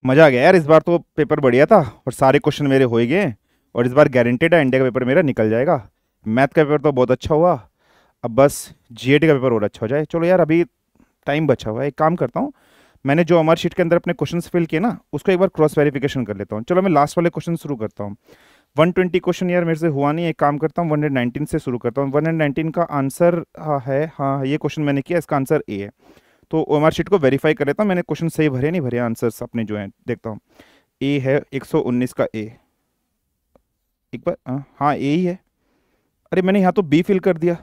मजा आ गया यार, इस बार तो पेपर बढ़िया था और सारे क्वेश्चन मेरे हो ही गए। और इस बार गारंटेड है इंडिया का पेपर मेरा निकल जाएगा। मैथ का पेपर तो बहुत अच्छा हुआ। अब बस जीएटी का पेपर और अच्छा हो जाए। चलो यार, अभी टाइम बचा हुआ है, एक काम करता हूँ। मैंने जो हमारी शीट के अंदर अपने क्वेश्चंस फिल किए ना, उसको एक बार क्रॉस वेरिफिकेशन कर लेता हूँ। चलो मैं लास्ट वाले क्वेश्चन शुरू करता हूँ। 120 क्वेश्चन यार मेरे से हुआ नहीं, एक काम करता हूँ 119 से शुरू करता हूँ। 119 का आंसर है, हाँ ये क्वेश्चन मैंने किया, इसका आंसर ए है। तो ओएमआर शीट को वेरीफाई कर लेता हूँ, मैंने क्वेश्चन सही भरे नहीं भरे आंसर्स अपने जो हैं देखता हूँ। ए है 119 का ए। एक बार हाँ ए ही है। अरे मैंने यहाँ तो बी फिल कर दिया।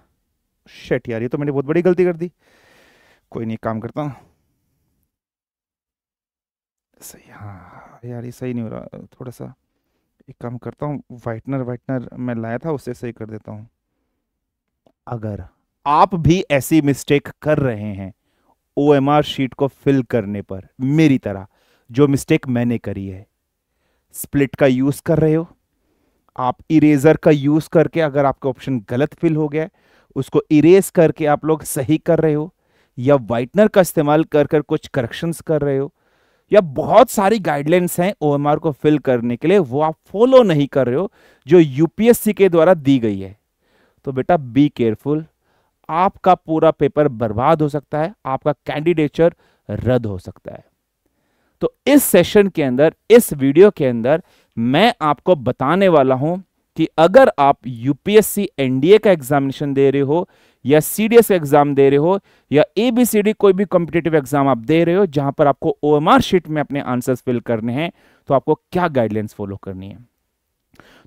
शेट यार, ये तो मैंने बहुत बड़ी गलती कर दी। कोई नहीं, काम करता हूँ। सही, हाँ यार ये सही नहीं हो रहा थोड़ा सा। एक काम करता हूँ, वाइटनर वाइटनर मैं लाया था उससे सही कर देता हूँ। अगर आप भी ऐसी मिस्टेक कर रहे हैं ओएमआर शीट को फिल करने पर, मेरी तरह जो मिस्टेक मैंने करी है, स्प्लिट का यूज कर रहे हो आप, इरेजर का यूज करके अगर आपका ऑप्शन गलत फिल हो गया है उसको इरेज करके आप लोग सही कर रहे हो, या वाइटनर का इस्तेमाल कर कर कुछ करेक्शंस कर रहे हो, या बहुत सारी गाइडलाइंस हैं ओएमआर को फिल करने के लिए वो आप फॉलो नहीं कर रहे हो जो यूपीएससी के द्वारा दी गई है, तो बेटा बी केयरफुल। आपका पूरा पेपर बर्बाद हो सकता है, आपका कैंडिडेचर रद्द हो सकता है। तो इस सेशन के अंदर, इस वीडियो के अंदर मैं आपको बताने वाला हूं कि अगर आप यूपीएससी एनडीए का एग्जामिनेशन दे रहे हो, या सीडीएस का एग्जाम दे रहे हो, या एबीसीडी कोई भी कॉम्पिटेटिव एग्जाम आप दे रहे हो जहां पर आपको ओएमआर शीट में अपने आंसर्स फिल करने हैं, तो आपको क्या गाइडलाइंस फॉलो करनी है।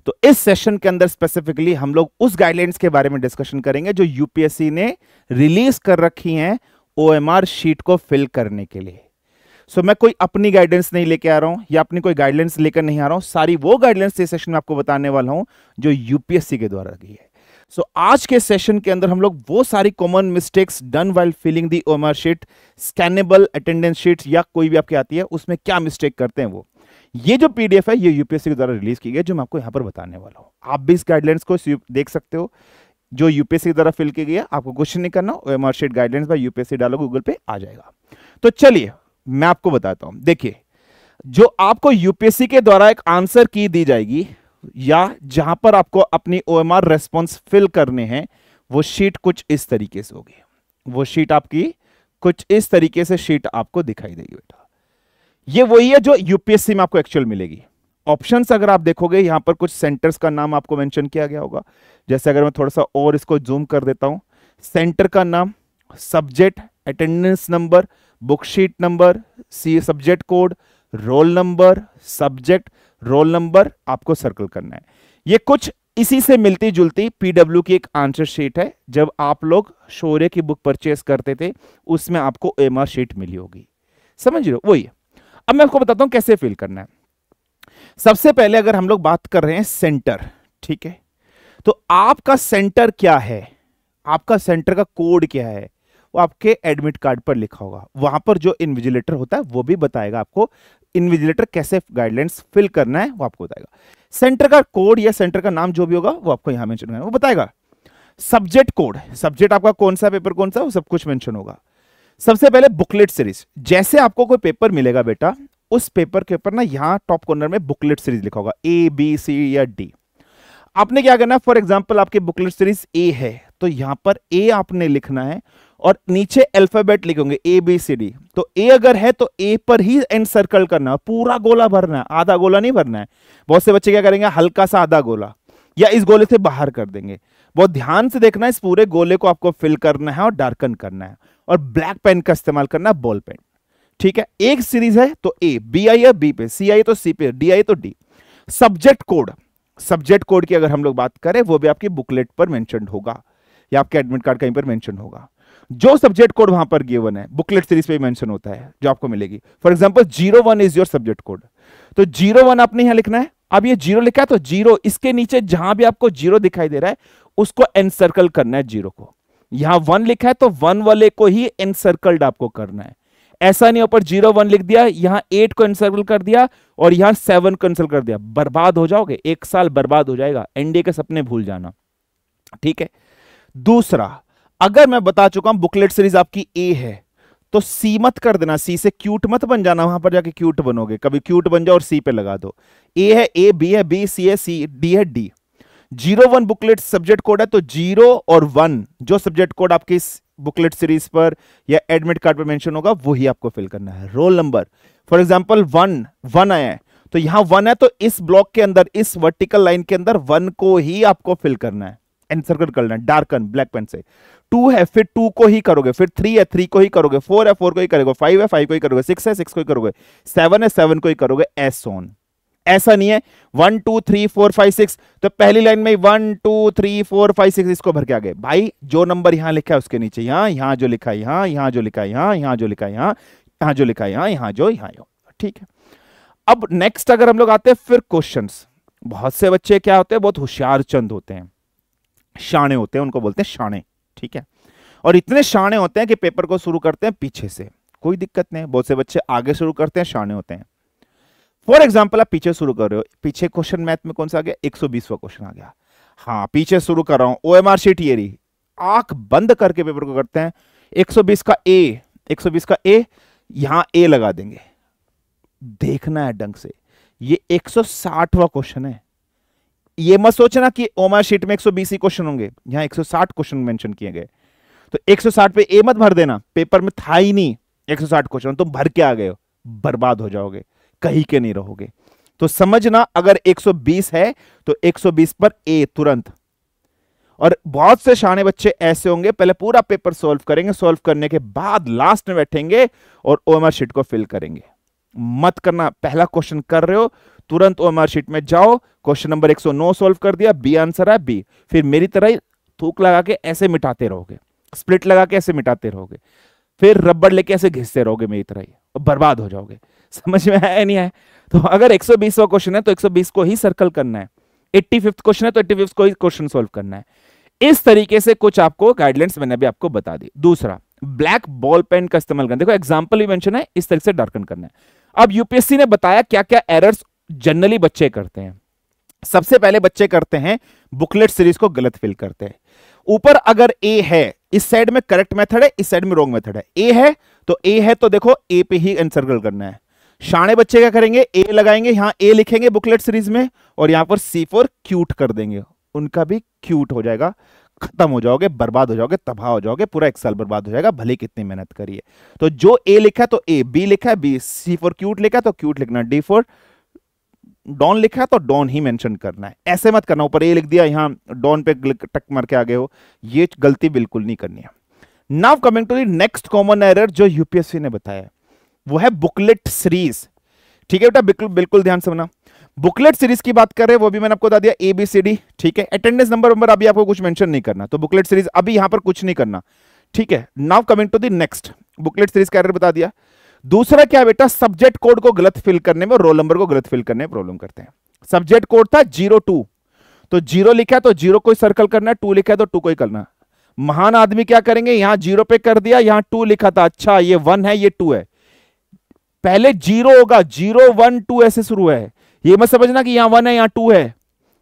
तो इस सेशन के अंदर स्पेसिफिकली हम लोग उस गाइडलाइंस के बारे में डिस्कशन करेंगे जो यूपीएससी ने रिलीज कर रखी हैं ओएमआर शीट को फिल करने के लिए। सो मैं कोई अपनी गाइडेंस नहीं लेके आ रहा हूं या अपनी कोई गाइडलाइंस लेकर नहीं आ रहा हूं, सारी वो गाइडलाइंस इस सेशन में आपको बताने वाला हूं जो यूपीएससी के द्वारा की है। सो आज के सेशन के अंदर हम लोग वो सारी common mistakes done while filling the OMR sheet, scannable attendance sheet या कोई भी आपकी आती है, उसमें क्या मिस्टेक करते हैं वो, ये जो पीडीएफ है ये यूपीएससी के द्वारा रिलीज की गई जो मैं आपको यहां पर बताने वाला हूं। आप भी इस गाइडलाइंस को देख सकते हो जो यूपीएससी के द्वारा फिल की गई है। आपको क्वेश्चन नहीं करना, OMR sheet guidelines bye UPSC डालो गूगल पे आ जाएगा। तो चलिए मैं आपको बताता हूं। देखिए, जो आपको यूपीएससी के द्वारा एक आंसर की दी जाएगी या जहां पर आपको अपनी ओएमआर रेस्पॉन्स फिल करने हैं, वो शीट कुछ इस तरीके से होगी। वो शीट आपकी कुछ इस तरीके से शीट आपको दिखाई देगी बेटा। ये वही है जो यूपीएससी में आपको एक्चुअल मिलेगी। ऑप्शंस अगर आप देखोगे यहां पर कुछ सेंटर्स का नाम आपको मेंशन किया गया होगा। जैसे अगर मैं थोड़ा सा और इसको जूम कर देता हूं, सेंटर का नाम, subject, attendance number, book sheet number, C subject code, roll number, subject, roll number आपको सर्कल करना है। ये कुछ इसी से मिलती जुलती पीडब्ल्यू की एक आंसर शीट है। जब आप लोग शौर्य की बुक परचेस करते थे उसमें आपको ओएमआर शीट मिली होगी, समझ रहे हो, वही है। अब मैं आपको बताता हूं कैसे फिल करना है। सबसे पहले अगर हम लोग बात कर रहे हैं सेंटर, ठीक है, तो आपका सेंटर क्या है, आपका सेंटर का कोड क्या है, वो आपके एडमिट कार्ड पर लिखा होगा। वहां पर जो इन्विजिलेटर होता है वो भी बताएगा आपको इन्विजिलेटर कैसे गाइडलाइंस फिल करना है, वो आपको बताएगा। सेंटर का कोड या सेंटर का नाम जो भी होगा वो आपको यहां मेंशन करना है, वो बताएगा। सब्जेक्ट कोड, सब्जेक्ट आपका कौन सा पेपर कौन सा, वो सब कुछ मेंशन होगा। सबसे पहले बुकलेट सीरीज, जैसे आपको कोई पेपर मिलेगा बेटा, उस पेपर के ऊपर ना यहां टॉप कॉर्नर में बुकलेट सीरीज लिखा होगा, ए बी सी या डी। आपने क्या करना है, फॉर एग्जांपल आपकी बुकलेट सीरीज ए है तो यहां पर ए आपने लिखना है और नीचे अल्फाबेट लिखेंगे ए बी सी डी। तो ए अगर है तो ए पर ही एंड सर्कल करना है, पूरा गोला भरना है, आधा गोला नहीं भरना है। बहुत से बच्चे क्या करेंगे, हल्का सा आधा गोला या इस गोले से बाहर कर देंगे। बहुत ध्यान से देखना है, इस पूरे गोले को आपको फिल करना है और डार्कन करना है, और ब्लैक पेन का इस्तेमाल करना है, बॉल पेन, ठीक है। एक सीरीज है तो ए, बी आई है बी पे, सी आई तो सी पे, डी आई तो D. Subject code, subject code की अगर हम लोग बात करें वो भी आपकी बुकलेट पर मेंशन होगा या आपके एडमिट कार्ड कहीं पर मेंशन होगा। जो सब्जेक्ट कोड वहां पर गिवन है बुकलेट सीरीज पे मेंशन होता है जो आपको मिलेगी। For example 01 is your subject code, तो 01 आपने यहां लिखना है। अब ये 0 लिखा है तो 0, इसके नीचे जहां भी आपको 0 दिखाई दे रहा है उसको एनसर्कल करना है 0 को। यहां 1 लिखा है तो 1 वाले को ही एनसर्कल्ड आपको करना है। ऐसा नहीं ऊपर 01 लिख दिया, यहां 8 को एनसर्कल कर दिया और यहां 7 को एनसर्कल कर दिया, बर्बाद हो जाओगे, एक साल बर्बाद हो जाएगा, एनडीए के सपने भूल जाना, ठीक है। दूसरा, अगर मैं बता चुका हूं बुकलेट सीरीज आपकी ए है तो सी मत कर देना, सी से क्यूट मत बन जाना, वहां पर जाके क्यूट बनोगे, कभी क्यूट बन जाओ और सी पे लगा दो। ए है ए, बी है बी, सी है सी, डी है डी। 01 बुकलेट सब्जेक्ट कोड है, तो 0 और 1 जो सब्जेक्ट कोड आपकी इस बुकलेट सीरीज पर या एडमिट कार्ड पर मेंशन होगा वही आपको फिल करना है। रोल नंबर फॉर एग्जांपल 1 आया है, तो यहां 1 है, तो इस ब्लॉक के अंदर, इस वर्टिकल लाइन के अंदर 1 को ही आपको फिल करना है, एनसर्कल करना है डार्कन ब्लैक पेन से। 2 है, फिर 2 को ही करोगे, फिर 3 है, 3 को ही करोगे, 4 है, 4 को ही करोगे, 5 है, 5 को ही करोगे, 6 है, 6 को ही करोगे, 7 है, 7 को ही करोगे, एस ऑन। ऐसा नहीं है 1 2 3 4 5 6, तो पहली लाइन में 1 2 3 4 5 6 इसको भर के आ गए। भाई जो नंबर यहां लिखा है उसके नीचे यहां, यहां जो लिखा है यहां, यहां जो लिखा है यहां, यहां जो लिखा है यहां, यहां जो लिखा है यहां, यहां जो यहां, ठीक है। अब नेक्स्ट अगर हम लोग आते हैं फिर क्वेश्चंस, बहुत से बच्चे क्या होते हैं, बहुत होशियार चंद होते हैं, शाणे होते हैं, उनको बोलते हैं शाणे, ठीक है। और इतने शाणे होते हैं कि पेपर को शुरू करते हैं पीछे से, कोई दिक्कत नहीं, बहुत से बच्चे आगे शुरू करते हैं, शाणे होते हैं। फॉर एग्जाम्पल आप पीछे शुरू कर रहे हो, पीछे क्वेश्चन मैथ में कौन सा आ गया, 120वां क्वेश्चन आ गया, हाँ पीछे शुरू कर रहा हूं, ओएमआर शीट ये रही, आंख बंद करके पेपर को करते हैं। 120 का ए, 120 का ए, यहां ए लगा देंगे, देखना है ढंग से, ये 160वां क्वेश्चन है। ये मत सोचना कि ओएमआर शीट में 120 ही क्वेश्चन होंगे, यहां 160 क्वेश्चन मेंशन किए गए, तो 160 पे ए मत भर देना, पेपर में था ही नहीं 160 क्वेश्चन, तुम भर के आ गए हो, बर्बाद हो जाओगे, कहीं के नहीं रहोगे। तो समझना अगर 120 है तो 120 पर ए तुरंत। और बहुत से शाने बच्चे ऐसे होंगे, पहले पूरा पेपर सॉल्व करेंगे, सॉल्व करने के बाद लास्ट में बैठेंगे और ओएमआर शीट को फिल करेंगे। मत करना, पहला क्वेश्चन कर रहे हो तुरंत ओएमआर शीट में जाओ, क्वेश्चन नंबर 109 सॉल्व कर दिया, बी आंसर है बी, फिर मेरी तरह ही थूक लगा के ऐसे मिटाते रहोगे, स्प्लिट लगा के ऐसे मिटाते रहोगे, फिर रबड़ लेके ऐसे घिसते रहोगे मेरी तरह ही, और बर्बाद हो जाओगे। समझ में आया नहीं है? तो अगर 120वां क्वेश्चन है तो 120 को ही सर्कल करना है, 85th क्वेश्चन है तो 85th को ही क्वेश्चन सॉल्व करना है। इस तरीके से कुछ आपको गाइडलाइंस मैंने भी आपको बता दी। दूसरा, ब्लैक बॉल पेन का इस्तेमाल करना, देखो एग्जांपल भी मेंशन है, इस तरीके से डार्कन करना है। अब यूपीएससी ने बताया क्या क्या एरर्स जनरली बच्चे करते हैं। सबसे पहले बच्चे करते हैं बुकलेट सीरीज को गलत फिल करते हैं। ऊपर अगर ए है, इस साइड में करेक्ट मेथड है, इस साइड में रॉन्ग मेथड है। ए है तो देखो ए पे ही एनसर्कल करना है। शाणे बच्चे क्या करेंगे, ए लगाएंगे, यहां ए लिखेंगे बुकलेट सीरीज में, और यहां पर सी फॉर क्यूट कर देंगे, उनका भी क्यूट हो जाएगा, खत्म हो जाओगे, बर्बाद हो जाओगे, तबाह हो जाओगे, पूरा एक साल बर्बाद हो जाएगा, भले कितनी मेहनत करिए। तो जो ए लिखा है तो ए, बी लिखा है बी, सी फॉर क्यूट लिखा है तो क्यूट लिखना, डी फॉर डॉन लिखा है तो डॉन ही मेंशन करना है। ऐसे मत करना ऊपर ए लिख दिया यहां डॉन पे टक मार के आगे हो, ये गलती बिल्कुल नहीं करनी है। Now coming to the next common error जो यूपीएससी ने बताया, वो है बुकलेट सीरीज। ठीक है बेटा, बिल्कुल बिल्कुल ध्यान से सुनना। बुकलेट सीरीज की बात कर रहे हैं, वो भी मैंने आपको बता दिया ABCD, ठीक है। अटेंडेंस नंबर अभी आपको कुछ मेंशन नहीं करना, तो बुकलेट सीरीज अभी यहां पर कुछ नहीं करना, ठीक है। Now coming to the next, booklet series का एरर बता दिया। दूसरा क्या बेटा, सब्जेक्ट कोड को गलत फिल करने में, रोल नंबर को गलत फिल करने में प्रॉब्लम करते हैं। सब्जेक्ट कोड था 02, तो 0 लिखा है तो 0 को सर्कल करना है, 2 लिखा है तो 2 को ही करना। महान आदमी क्या करेंगे, यहां 0 पे कर दिया, यहां 2 लिखा था, अच्छा ये 1 है ये 2 है, पहले 0 होगा, 0 1 2 ऐसे शुरू है, ये मत समझना कि यहां 1 है यहां 2 है।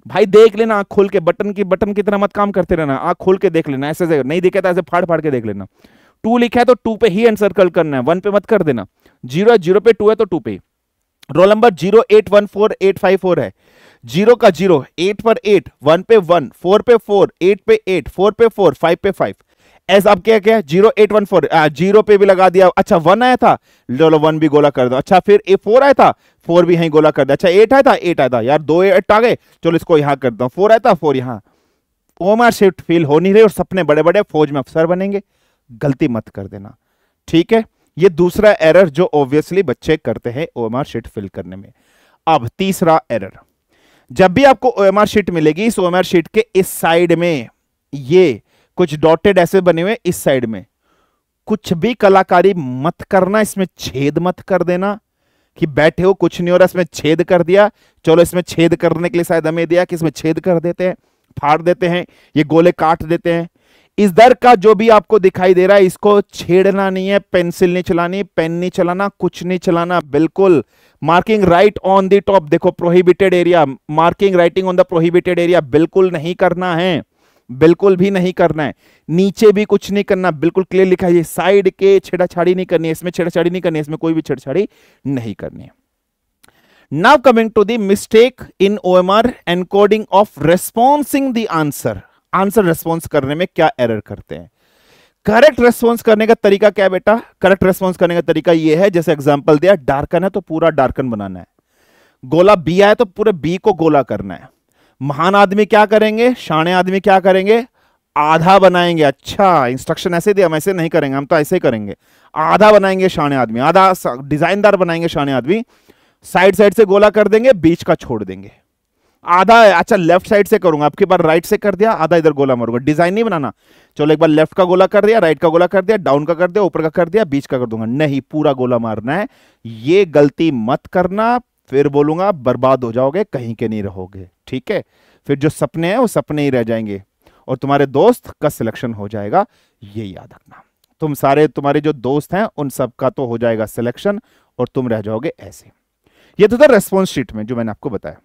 भाई देख लेना आंख खोल के, बटन की तरह मत काम करते रहना, आंख खोल के देख लेना, ऐसे नहीं दिखे तो ऐसे फाड़ फाड़ के देख लेना। 2 लिखा है तो 2 पे ही एनसर्कल करना है, 1 पे मत कर देना। 0 पे 2 है तो 2 पे। रोल नंबर 0814854 है, 0 का 0, 8 पर 8, 1 पे 1, 4 पे 4, 8 पे 8, 4 पे 4, 5 पे 5। ऐसा अब क्या क्या 0814, 0 पे भी लगा दिया, अच्छा 1 आया था, चलो 1 भी गोला कर दो, अच्छा फिर 4 आया था, 4 भी यहीं गोला कर दिया, अच्छा 8 आया था, 8 आया था, यार 2 8 आ गए, चलो इसको यहां कर दो, 4 आया था 4 यहां। ओएमआर शीट फील हो नहीं रही और सपने बड़े बड़े, फौज में अफसर बनेंगे, गलती मत कर देना, ठीक है। ये दूसरा एरर जो ऑब्वियसली बच्चे करते हैं ओएमआर शीट फिल करने में। अब तीसरा एरर, जब भी आपको ओएमआर शीट मिलेगी, इस ओएमआर शीट के इस साइड में ये कुछ डॉटेड ऐसे बने हुए, इस साइड में कुछ भी कलाकारी मत करना, इसमें छेद मत कर देना कि बैठे हो कुछ नहीं हो रहा, इसमें छेद कर दिया, चलो इसमें छेद करने के लिए शायद हमें दिया कि इसमें छेद कर देते हैं, फाड़ देते हैं, ये गोले काट देते हैं। इस दर का जो भी आपको दिखाई दे रहा है, इसको छेड़ना नहीं है, पेंसिल नहीं चलानी, पेन नहीं चलाना, कुछ नहीं चलाना, बिल्कुल। Marking right on the top, देखो prohibited area, marking writing on the prohibited area बिल्कुल नहीं करना है, बिल्कुल भी नहीं करना है, नीचे भी कुछ नहीं करना, बिल्कुल क्लियर लिखा है, साइड के छेड़ाछाड़ी नहीं करनी है, इसमें छेड़ाछाड़ी नहीं करनी है, इसमें कोई भी छेड़छाड़ी नहीं करनी है। Now coming to the mistake in OMR encoding of responsing the answer. Answer response करने में क्या एरर करते हैं? करेक्ट रेस्पॉन्स करने का तरीका क्या है बेटा? करेक्ट रेस्पॉन्स करने का तरीका यह है, जैसे एग्जांपल दिया, डार्कन है तो पूरा डार्कन बनाना है, गोला बी आया तो पूरे बी को गोला करना है। महान आदमी क्या करेंगे, शाणे आदमी क्या करेंगे, आधा बनाएंगे। अच्छा, इंस्ट्रक्शन ऐसे दिया, हम ऐसे नहीं करेंगे, हम तो ऐसे ही करेंगे, आधा बनाएंगे शाणे आदमी, आधा डिजाइनदार बनाएंगे शाणे आदमी, साइड साइड से गोला कर देंगे, बीच का छोड़ देंगे। आधा अच्छा लेफ्ट साइड से करूंगा, आपकी बार राइट से कर दिया, आधा इधर गोला मारूंगा, डिजाइन नहीं बनाना। चलो एक बार लेफ्ट का गोला कर दिया, राइट का गोला कर दिया, डाउन का कर दिया, ऊपर का कर दिया, बीच का कर दूंगा, नहीं, पूरा गोला मारना है। ये गलती मत करना, फिर बोलूंगा बर्बाद हो जाओगे, कहीं के नहीं रहोगे, ठीक है? फिर जो सपने हैं वो सपने ही रह जाएंगे और तुम्हारे दोस्त का सिलेक्शन हो जाएगा, ये याद रखना। तुम सारे, तुम्हारे जो दोस्त हैं उन सब का तो हो जाएगा सिलेक्शन और तुम रह जाओगे ऐसे। ये तो था रेस्पॉन्स शीट में जो मैंने आपको बताया।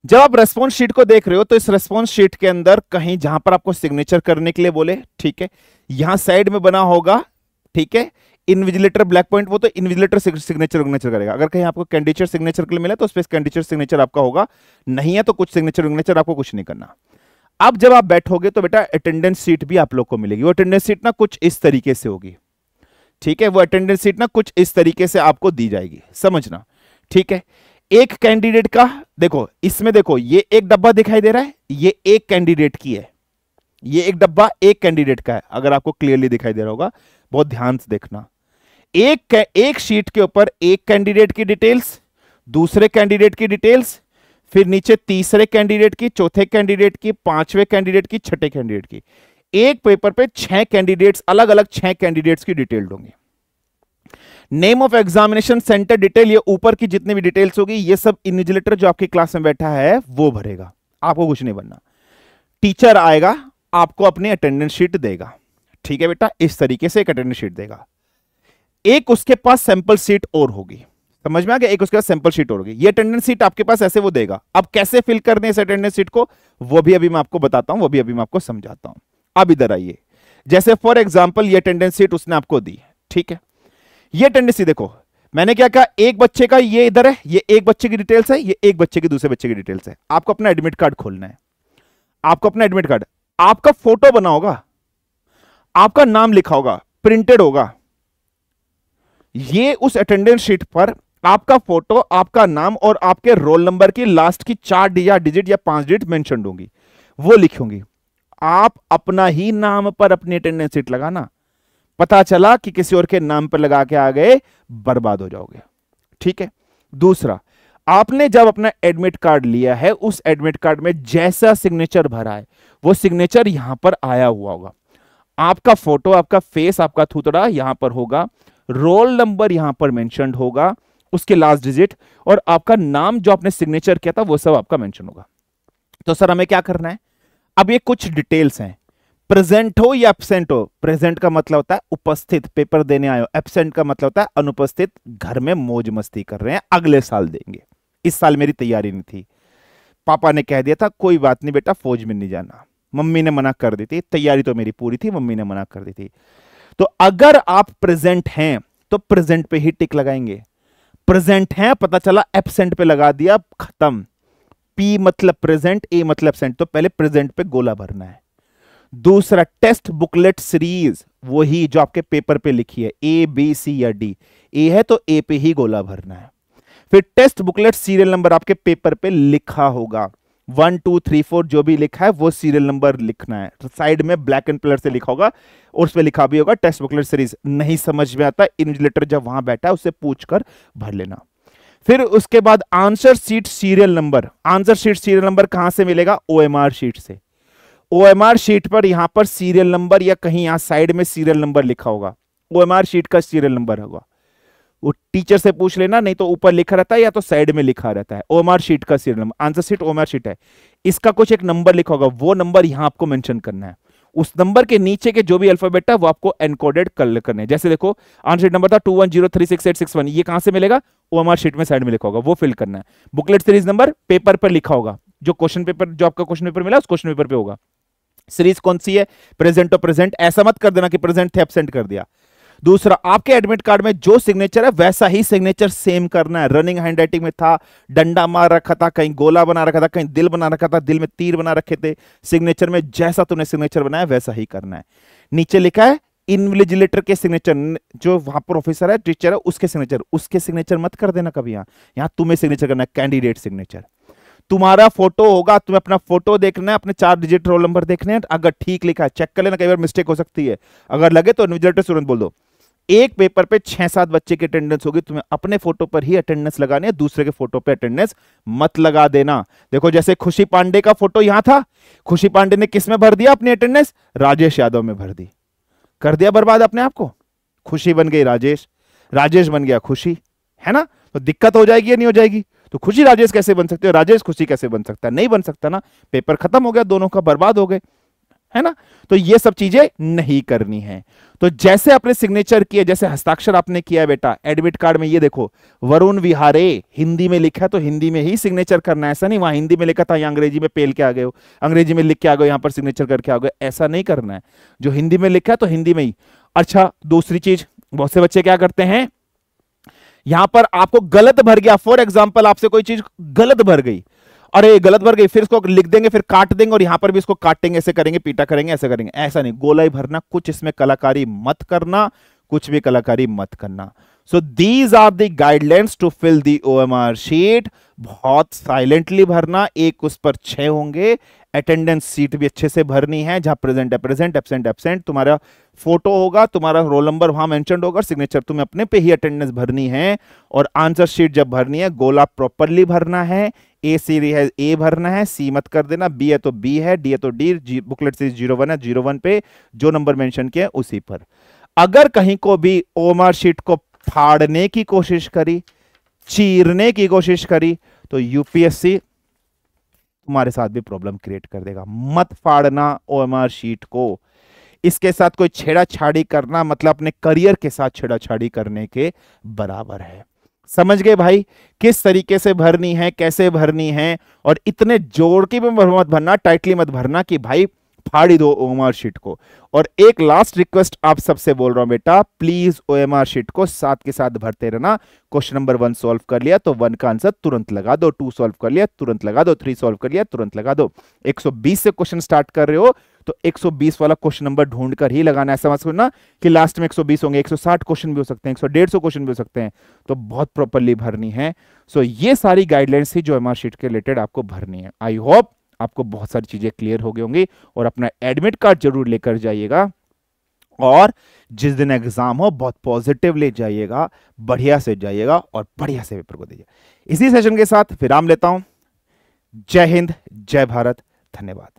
जब आप रेस्पॉन्स शीट को देख रहे हो तो इस रेस्पॉन्स शीट के अंदर कहीं जहां पर आपको सिग्नेचर करने के लिए बोले, ठीक है, यहां साइड में बना होगा, ठीक है, इन्विजिलेटर ब्लैक पॉइंट, वो तो इन्विजिलेटर सिग्नेचर करेगा। अगर कहीं आपको कैंडिडेट सिग्नेचर के लिए मिला तो उस पर कैंडिडेट सिग्नेचर आपका होगा, नहीं है तो कुछ सिग्नेचर आपको कुछ नहीं करना। अब जब आप बैठोगे तो बेटा अटेंडेंस सीट भी आप लोग को मिलेगी। वो अटेंडेंस सीट ना कुछ इस तरीके से होगी, ठीक है, वो अटेंडेंस सीट ना कुछ इस तरीके से आपको दी जाएगी, समझना, ठीक है। एक कैंडिडेट का देखो, इसमें देखो ये एक डब्बा दिखाई दे रहा है, ये एक कैंडिडेट की है, ये एक डब्बा एक कैंडिडेट का है। अगर आपको क्लियरली दिखाई दे रहा होगा, बहुत ध्यान से देखना। एक शीट के ऊपर एक कैंडिडेट की डिटेल्स, दूसरे कैंडिडेट की डिटेल्स, फिर नीचे तीसरे कैंडिडेट की, चौथे कैंडिडेट की, पांचवें कैंडिडेट की, छठे कैंडिडेट की। एक पेपर पे 6 कैंडिडेट्स, अलग अलग 6 कैंडिडेट्स की डिटेल होंगी। Name of examination centre detail, ये ऊपर की जितनी भी डिटेल्स होगी ये सब इन्विजिलेटर जो आपकी क्लास में बैठा है वो भरेगा, आपको कुछ नहीं बनना। टीचर आएगा, आपको अपनी अटेंडेंस शीट देगा, ठीक है बेटा, इस तरीके से एक अटेंडेंस शीट देगा। एक उसके पास सैंपल शीट और होगी, समझ में आ गया, एक उसके पास सैंपल शीट और होगी। ये अटेंडेंस शीट आपके पास ऐसे वो देगा। अब कैसे फिल करने इस अटेंडेंस शीट को वो भी अभी मैं आपको बताता हूं, वो भी अभी मैं आपको समझाता हूं। अब इधर आइए, जैसे फॉर एग्जांपल ये अटेंडेंस शीट उसने आपको दी, ठीक है। ये अटेंडेंस शीट देखो, मैंने क्या कहा, एक बच्चे का ये इधर है, ये एक बच्चे की डिटेल्स है, ये एक बच्चे की दूसरे बच्चे की डिटेल्स है। आपको अपना एडमिट कार्ड खोलना है, आपको अपना एडमिट कार्ड, आपका फोटो बना होगा, आपका नाम लिखा होगा, प्रिंटेड होगा, ये उस अटेंडेंस शीट पर आपका फोटो, आपका नाम और आपके रोल नंबर की लास्ट की 4 डिजिट या 5 डिजिट मेंशन होंगी, वो लिखी होंगी। आप अपना ही नाम पर अपनी अटेंडेंस शीट लगाना, पता चला कि किसी और के नाम पर लगा के आ गए, बर्बाद हो जाओगे, ठीक है। दूसरा, आपने जब अपना एडमिट कार्ड लिया है, उस एडमिट कार्ड में जैसा सिग्नेचर भरा है वो सिग्नेचर यहां पर आया हुआ होगा। आपका फोटो, आपका फेस, आपका थूथड़ा यहां पर होगा, रोल नंबर यहां पर मेंशन होगा, उसके लास्ट डिजिट, और आपका नाम जो आपने सिग्नेचर किया था वो सब आपका मेंशन होगा। तो सर हमें क्या करना है? अब ये कुछ डिटेल्स हैं, प्रेजेंट हो या एब्सेंट हो। प्रेजेंट का मतलब होता है उपस्थित, पेपर देने आए हो। एब्सेंट का मतलब होता है अनुपस्थित, घर में मौज मस्ती कर रहे हैं, अगले साल देंगे, इस साल मेरी तैयारी नहीं थी, पापा ने कह दिया था कोई बात नहीं बेटा फौज में नहीं जाना, मम्मी ने मना कर दी थी, तैयारी तो मेरी पूरी थी, मम्मी ने मना कर दी थी। तो अगर आप प्रेजेंट हैं तो प्रेजेंट पे ही टिक लगाएंगे, प्रेजेंट हैं पता चला एब्सेंट पे लगा दिया, खत्म। पी मतलब प्रेजेंट, ए मतलब एब्सेंट, तो पहले प्रेजेंट पे गोला भरना है। दूसरा, टेस्ट बुकलेट सीरीज, वही जो आपके पेपर पे लिखी है, ए बी सी या डी, ए है तो ए पे ही गोला भरना है। फिर टेस्ट बुकलेट सीरियल नंबर आपके पेपर पे लिखा होगा, 1 2 3 4 जो भी लिखा है वो सीरियल नंबर लिखना है। तो साइड में ब्लैक एंड कलर से लिखा होगा और उस पर लिखा भी होगा टेस्ट बुकलेट सीरीज। नहीं समझ में आता, इन्विजिलेटर जब वहां बैठा है उससे पूछकर भर लेना। फिर उसके बाद answer sheet serial number, answer sheet serial number कहां से मिलेगा? ओएमआर शीट से। ओएमआर शीट पर यहां पर सीरियल नंबर या कहीं यहां साइड में सीरियल नंबर लिखा होगा, ओएमआर शीट का सीरियल नंबर होगा। वो टीचर से पूछ लेना, नहीं तो ऊपर लिखा रहता है या तो साइड में लिखा रहता है ओएमआर शीट का serial number. Answer sheet OMR sheet है, इसका कुछ एक नंबर लिखा होगा, वो नंबर यहां आपको मेंशन करना है। उस नंबर के नीचे के जो भी अल्फाबेट है वो आपको एनकोडेड करने हैं। जैसे देखो आंसर शीट नंबर था 21036861, ये कहां से मिलेगा? ओएमआर शीट में साइड में लिखा होगा, वो फिल करना है। बुकलेट सीरीज नंबर पेपर पर लिखा होगा, जो क्वेश्चन पेपर, जो आपका क्वेश्चन पेपर मिला उस क्वेश्चन पेपर पे होगा। सीरीज कौन सी है, प्रेजेंट तो प्रेजेंट, ऐसा मत कर देना कि प्रेजेंट थे एब्सेंट कर दिया। दूसरा, आपके एडमिट कार्ड में जो सिग्नेचर है वैसा ही सिग्नेचर सेम करना है। रनिंग हैंडराइटिंग में था, डंडा मार रखा था, कहीं गोला बना रखा था, कहीं दिल बना रखा था, दिल में तीर बना रखे थे, सिग्नेचर में जैसा तूने सिग्नेचर बनाया वैसा ही करना है। नीचे लिखा है इन्विजिलेटर के सिग्नेचर, जो वहां पर ऑफिसर है, टीचर है, उसके सिग्नेचर मत कर देना कभी। यहां तुम्हें सिग्नेचर करना है, कैंडिडेट सिग्नेचर। तुम्हारा फोटो होगा, तुम्हें अपना फोटो देखना है, अपने 4 डिजिट रोल नंबर देखने हैं, अगर ठीक लिखा है चेक कर लेना, कई बार मिस्टेक हो सकती है। अगर लगे तो इन्विजिलेटर तुरंत बोल दो। एक पेपर पे 6-7 बच्चे की अटेंडेंस होगी, तुम्हें अपने फोटो पर ही अटेंडेंस लगानी है, दूसरे के फोटो पे अटेंडेंस मत लगा देना। देखो जैसे खुशी पांडे का फोटो यहां था, खुशी पांडे ने किस में भर दिया अपनी अटेंडेंस, राजेश यादव में भर दी, कर दिया बर्बाद अपने आप को। खुशी बन गई राजेश, राजेश बन गया खुशी, है ना। तो दिक्कत हो जाएगी या नहीं हो जाएगी। तो खुशी राजेश कैसे बन सकते हो, राजेश खुशी कैसे बन सकता है, नहीं बन सकता ना। पेपर खत्म हो गया, दोनों का बर्बाद हो गए, है ना। तो ये सब चीजें नहीं करनी है। तो जैसे आपने सिग्नेचर किए, जैसे हस्ताक्षर आपने किया है बेटा एडमिट कार्ड में, ये देखो वरुण विहारे हिंदी में लिखा है तो हिंदी में ही सिग्नेचर करना है। ऐसा नहीं वहां हिंदी में लिखा था यहाँ अंग्रेजी में पेल के आ गए हो, अंग्रेजी में लिख के आ गए यहां पर सिग्नेचर करके आ गए, ऐसा नहीं करना है। जो हिंदी में लिखा है तो हिंदी में ही। अच्छा दूसरी चीज, बहुत से बच्चे क्या करते हैं, यहां पर आपको गलत भर गया, फॉर एग्जाम्पल आपसे कोई चीज गलत भर गई, अरे गलत भर गई, फिर इसको लिख देंगे, फिर काट देंगे और यहां पर भी इसको काटेंगे, ऐसे करेंगे, पीटा करेंगे, ऐसे करेंगे। ऐसा नहीं, गोला ही भरना, कुछ इसमें कलाकारी मत करना, कुछ भी कलाकारी मत करना। So these are the guidelines to fill the OMR sheet. बहुत साइलेंटली भरना, एक उस पर 6 होंगे। अटेंडेंस सीट भी अच्छे से भरनी है, जहां प्रेजेंट है प्रेजेंट, एब्सेंट एब्सेंट, तुम्हारा फोटो होगा, तुम्हारा रोल नंबर वहां मेंशन होगा, सिग्नेचर तुम्हें अपने पे ही अटेंडेंस भरनी है। और आंसर शीट जब भरनी है, गोला प्रॉपरली भरना है, ए सीरी है ए भरना है, सी मत कर देना, बी है तो बी है, डी है तो डी, बुकलेट सीरीज 01 है, 01 पे जो नंबर मेंशन किया उसी पर। अगर कहीं को भी ओएमआर शीट को फाड़ने की कोशिश करी, चीरने की कोशिश करी, तो यूपीएससी तुम्हारे साथ भी प्रॉब्लम क्रिएट कर देगा। मत फाड़ना ओएमआर शीट को। इसके साथ कोई छेड़ाछाड़ी करना मतलब अपने करियर के साथ छेड़ाछाड़ी करने के बराबर है। समझ गए भाई किस तरीके से भरनी है, कैसे भरनी है। और इतने जोर की भी मत भरना, टाइटली मत भरना कि भाई फाड़ी दो ओएमआर शीट को। और एक लास्ट रिक्वेस्ट आप सबसे बोल रहा हूं बेटा, प्लीज ओएमआर शीट को साथ के साथ भरते रहना। क्वेश्चन नंबर 1 सॉल्व कर लिया तो 1 का आंसर तुरंत लगा दो, 2 सॉल्व कर लिया तुरंत लगा दो, 3 सॉल्व कर लिया तुरंत लगा दो। 120 से क्वेश्चन स्टार्ट कर रहे हो तो 120 वाला क्वेश्चन नंबर ढूंढ कर ही लगाना है। समझ ना कि लास्ट में 120 होंगे, 160 क्वेश्चन भी हो सकते हैं, 150 क्वेश्चन भी हो सकते हैं, तो बहुत प्रॉपरली भरनी है। सो ये सारी गाइडलाइंस थी जो ओएमआर शीट के रिलेटेड आपको भरनी है। आई होप आपको बहुत सारी चीजें क्लियर हो गई होंगी। और अपना एडमिट कार्ड जरूर लेकर जाइएगा और जिस दिन एग्जाम हो बहुत पॉजिटिव ले जाइएगा, बढ़िया से जाइएगा और बढ़िया से पेपर को दीजिए। इसी सेशन के साथ विराम लेता हूं। जय हिंद, जय भारत, धन्यवाद।